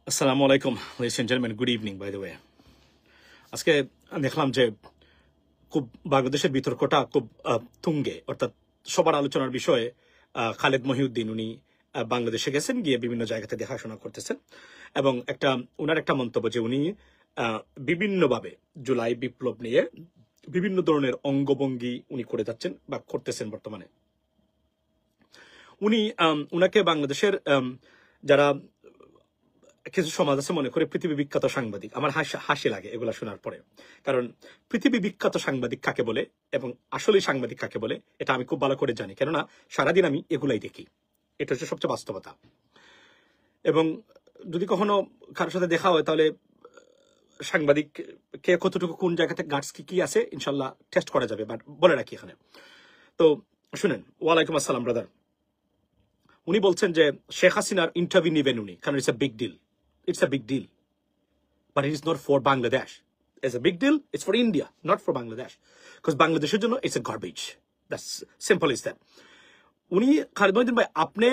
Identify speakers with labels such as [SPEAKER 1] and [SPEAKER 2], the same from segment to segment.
[SPEAKER 1] আসসালামু আলাইকুম ladies and gentlemen, good evening by the way. আজকে দেখলাম যে খুব বাংলাদেশের বিতর্কটা খুব তুঙ্গে, অর্থাৎ সবার আলোচনার বিষয়ে খালেদ মহিউদ্দিন উনি বাংলাদেশে গেছেন, গিয়ে বিভিন্ন জায়গাতে দেখাশোনা করতেছেন এবং ওনার একটা মন্তব্য যে উনি বিভিন্নভাবে জুলাই বিপ্লব নিয়ে বিভিন্ন ধরনের অঙ্গভঙ্গি উনি করে যাচ্ছেন বা করতেছেন বর্তমানে। উনাকে বাংলাদেশের যারা কিছু সমাজ আছে মনে করে পৃথিবী বিখ্যাত সাংবাদিক। আমার হাসি লাগে এগুলা শোনার পরে, কারণ পৃথিবী বিখ্যাত সাংবাদিক কাকে বলে এবং আসলে সাংবাদিক কাকে বলে এটা আমি খুব ভালো করে জানি, কেননা সারাদিন আমি এগুলাই দেখি। এটা হচ্ছে সবচেয়ে বাস্তবতা। এবং যদি কখনো কারোর সাথে দেখা হয় তাহলে সাংবাদিক কে কতটুকু কোন জায়গাতে গার্ডস কি আছে ইনশাল্লাহ টেস্ট করা যাবে, বাট বলে রাখি এখানে। তো শুনেন, ওয়ালাইকুম আসসালাম ব্রাদার। উনি বলছেন যে শেখ হাসিনার ইন্টারভিউ নিবেন উনি, কারণ it's a big deal. It's a big deal, but it is not for Bangladesh. It's a big deal. It's for India, not for Bangladesh, because Bangladesh, it's a garbage. That's simple as that. উনি খালেদ মহিউদ্দিন ভাই, আপনি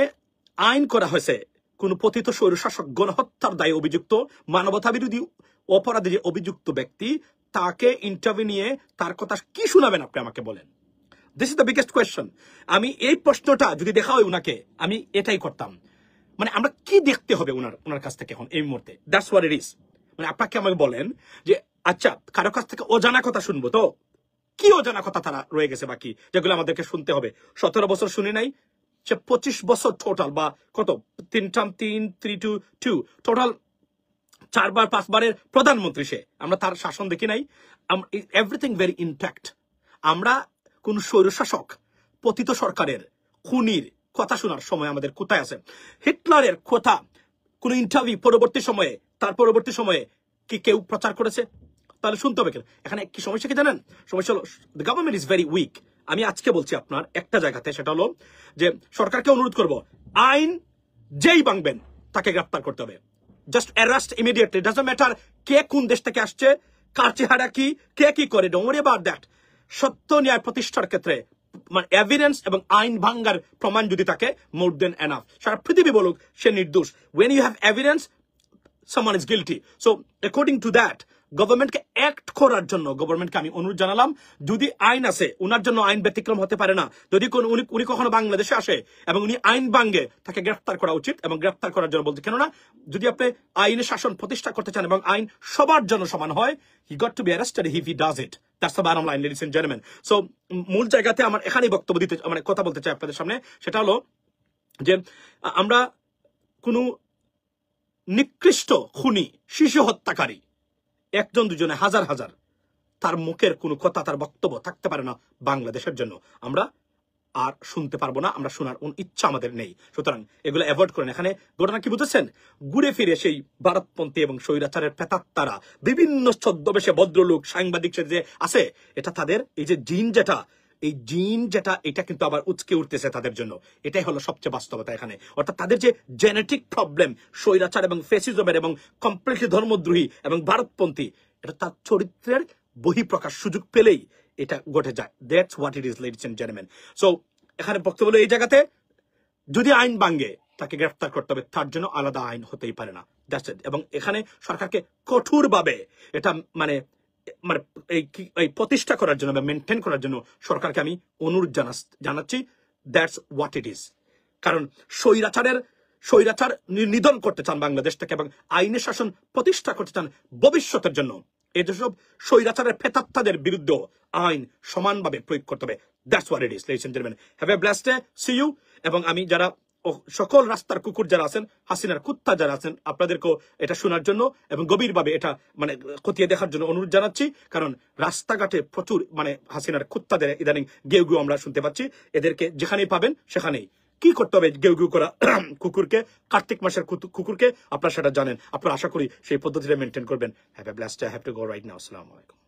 [SPEAKER 1] আইন করা হয়েছে কোন পতিত স্বৈরশাসক গণহত্যার দায়ে অভিযুক্ত মানবতা বিরোধী অপরাধে যে অভিযুক্ত ব্যক্তি, তাকে ইন্টারভিউ নিয়ে তার কথা কি শোনাবেন আপনি আমাকে বলেন। This is the biggest question. আমি এই প্রশ্নটা যদি দেখা হয় উনাকে, আমি এটাই করতাম। মানে আমরা কি দেখতে হবে ওনার কাছ থেকে এখন এই মুহূর্তে? That's what it is. মানে আপনাকে আমাকে বলেন যে আচ্ছা, কারো কাছ থেকে অজানা কথা শুনবো, তো কি অজানা কথা তারা রয়ে গেছে বাকি, যেগুলো আমাদেরকে শুনতে হবে? 17 বছর শুনি নাই, 25 বছর টোটাল, বা কত 3 টোটাল 4বার 5বারের প্রধানমন্ত্রী সে। আমরা তার শাসন দেখি নাই, এভরিথিং ভেরি ইনট্যাক্ট। আমরা কোন স্বৈরশাসক পতিত সরকারের খুনির কথা শোনার সময় আমাদের কোথায় আছে? হিটলারের কথা কোন ইন্টারভিউ তার পরবর্তী সময়ে কি কেউ প্রচার করেছে? তাহলে শুনতে হবে কেন? এখানে কি সমস্যা কি জানেন? সমস্যা হলো the government is very weak. আমি আজকে বলছি আপনার একটা জায়গাতে, সেটা হলো যে সরকারকে অনুরোধ করব, আইন যেই ভাঙবেন তাকে গ্রেফতার করতে হবে। Just arrest immediately. Doesn't matter কে কোন দেশ থেকে আসছে, কার চেহারা কি, কে কি করে, ডোন্ট ওয়ারি অ্যাবাউট দ্যাট। সত্য ন্যায় প্রতিষ্ঠার ক্ষেত্রে মানে এভিডেন্স এবং আইন ভাঙ্গার প্রমাণ যদি থাকে, মোর দেন এনাফ। সারা পৃথিবী বলুক সে নির্দোষ, when you have evidence someone is guilty. So according to that, গভর্নমেন্টকে অ্যাক্ট করার জন্য গভর্নমেন্টকে আমি অনুরোধ জানালাম, যদি আইন আছে উনার জন্য আইন ব্যতিক্রম হতে পারে না। যদি উনি কখনো বাংলাদেশে আসে এবং উনি আইন ভাঙ্গে, তাকে গ্রেফতার করা উচিত। এবং গ্রেফতার করার জন্য বলতে, কেননা যদি আপনি আইনের শাসন প্রতিষ্ঠা করতে চান এবং আইন সবার জন্য সমান হয়, he got to be arrested if he does it. That's the bottom line, ladies and gentlemen. So মূল জায়গাতে আমার এখানেই বক্তব্য দিতে, মানে কথা বলতে চাই আপনাদের সামনে, সেটা হলো যে আমরা কোন নিকৃষ্ট খুনি, শিশু হত্যাকারী, একজন দুজনে হাজার হাজার, তার মুখের কোনো কথা, তার বক্তব্য থাকতে পারে না বাংলাদেশের জন্য। আমরা আর শুনতে পারবো না, আমরা শোনার ইচ্ছা আমাদের নেই। সুতরাং এগুলো অ্যাভয়েড করেন। এখানে ঘটনা কি বুঝেছেন? ঘুরে ফিরে সেই ভারতপন্থী এবং স্বৈরাচারের প্রেতাত্মারা, বিভিন্ন ছদ্মবেশে ভদ্রলোক সাংবাদিক যে আছে, এটা তাদের এই যে জিন যেটা এটা কিন্তু আবার উচকে উঠতেছে তাদের জন্য। এটাই হলো সবচেয়ে বাস্তবতা এখানে। অর্থাৎ তাদের যে জেনেটিক প্রবলেম, স্বৈরাচার এবং ফ্যাসিজমের এবং কমপ্লিটলি ধর্মদ্রোহী এবং ভারতপন্থী, এটা তার চরিত্রের বহিঃপ্রকাশ সুযোগ পেলেই এটা ঘটে যায়। That's what it is, ladies and gentleman. So এখানে বক্তব্য হলো, এই জায়গাতে যদি আইন ভাঙে তাকে গ্রেফতার করতে হবে, তার জন্য আলাদা আইন হতেই পারে না। That's it. এবং এখানে সরকারকে কঠোরভাবে এটা মানে এই প্রতিষ্ঠা করার জন্য বা মেনটেন করার জন্য সরকারকে আমি অনুরোধ জানাচ্ছি। That's what it is. কারণ স্বৈরাচার নিধন করতে চান বাংলাদেশ থেকে এবং আইনের শাসন প্রতিষ্ঠা করতে চান ভবিষ্যতের জন্য। এই যেসব স্বৈরাচারের প্রেতাত্মাদের বিরুদ্ধে আইন সমানভাবে প্রয়োগ করতে হবে। That's what it is, ladies and gentleman. Have a blessed day, see you. এবং আমি যারা সকল রাস্তার কুকুর যারা আছেন, হাসিনার কুত্তা যারা আছেন, আপনাদেরকেও এটা শোনার জন্য এবং গভীরভাবে এটা মানে খতিয়ে দেখার জন্য অনুরোধ জানাচ্ছি। কারণ রাস্তাঘাটে প্রচুর মানে হাসিনার কুত্তাদের ইদানিং গেউ গেউ আমরা শুনতে পাচ্ছি। এদেরকে যেখানেই পাবেন সেখানেই কি করতে হবে, গেউ গেউ করা কুকুরকে, কার্তিক মাসের কুকুরকে, আপনারা সেটা জানেন। আপনারা আশা করি সেই পদ্ধতিটা মেনটেন করবেন। Have a blessed day, have to go right now. আসসালামু আলাইকুম।